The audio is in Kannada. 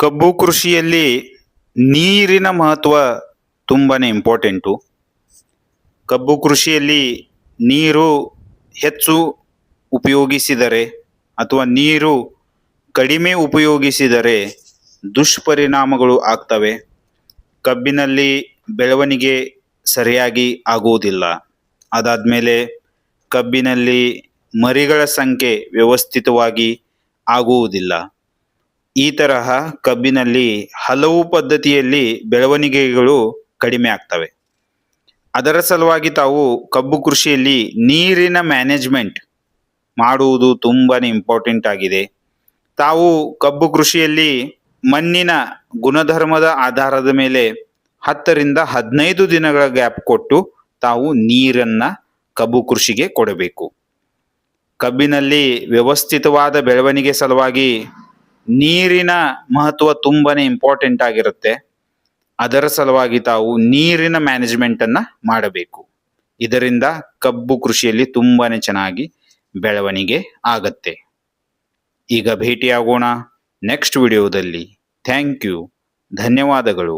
ಕಬ್ಬು ಕೃಷಿಯಲ್ಲಿ ನೀರಿನ ಮಹತ್ವ ತುಂಬಾನೇ ಇಂಪಾರ್ಟೆಂಟು. ಕಬ್ಬು ಕೃಷಿಯಲ್ಲಿ ನೀರು ಹೆಚ್ಚು ಉಪಯೋಗಿಸಿದರೆ ಅಥವಾ ನೀರು ಕಡಿಮೆ ಉಪಯೋಗಿಸಿದರೆ ದುಷ್ಪರಿಣಾಮಗಳು ಆಗ್ತವೆ. ಕಬ್ಬಿನಲ್ಲಿ ಬೆಳವಣಿಗೆ ಸರಿಯಾಗಿ ಆಗುವುದಿಲ್ಲ. ಅದಾದಮೇಲೆ ಕಬ್ಬಿನಲ್ಲಿ ಮರಿಗಳ ಸಂಖ್ಯೆ ವ್ಯವಸ್ಥಿತವಾಗಿ ಆಗುವುದಿಲ್ಲ. ಈ ತರಹ ಕಬ್ಬಿನಲ್ಲಿ ಹಲವು ಪದ್ಧತಿಯಲ್ಲಿ ಬೆಳವಣಿಗೆಗಳು ಕಡಿಮೆ ಆಗ್ತವೆ. ಅದರ ಸಲುವಾಗಿ ತಾವು ಕಬ್ಬು ಕೃಷಿಯಲ್ಲಿ ನೀರಿನ ಮ್ಯಾನೇಜ್ಮೆಂಟ್ ಮಾಡುವುದು ತುಂಬಾನೇ ಇಂಪಾರ್ಟೆಂಟ್ ಆಗಿದೆ. ತಾವು ಕಬ್ಬು ಕೃಷಿಯಲ್ಲಿ ಮಣ್ಣಿನ ಗುಣಧರ್ಮದ ಆಧಾರದ ಮೇಲೆ 10 ರಿಂದ 15 ದಿನಗಳ ಗ್ಯಾಪ್ ಕೊಟ್ಟು ತಾವು ನೀರನ್ನ ಕಬ್ಬು ಕೃಷಿಗೆ ಕೊಡಬೇಕು. ಕಬ್ಬಿನಲ್ಲಿ ವ್ಯವಸ್ಥಿತವಾದ ಬೆಳವಣಿಗೆ ಸಲುವಾಗಿ ನೀರಿನ ಮಹತ್ವ ತುಂಬಾನೇ ಇಂಪಾರ್ಟೆಂಟ್ ಆಗಿರುತ್ತೆ. ಅದರ ಸಲುವಾಗಿ ತಾವು ನೀರಿನ ಮ್ಯಾನೇಜ್ಮೆಂಟ್ ಅನ್ನ ಮಾಡಬೇಕು. ಇದರಿಂದ ಕಬ್ಬು ಕೃಷಿಯಲ್ಲಿ ತುಂಬಾನೇ ಚೆನ್ನಾಗಿ ಬೆಳವಣಿಗೆ ಆಗತ್ತೆ. ಈಗ ಭೇಟಿಯಾಗೋಣ ನೆಕ್ಸ್ಟ್ ವಿಡಿಯೋದಲ್ಲಿ. ಥ್ಯಾಂಕ್ ಯು, ಧನ್ಯವಾದಗಳು.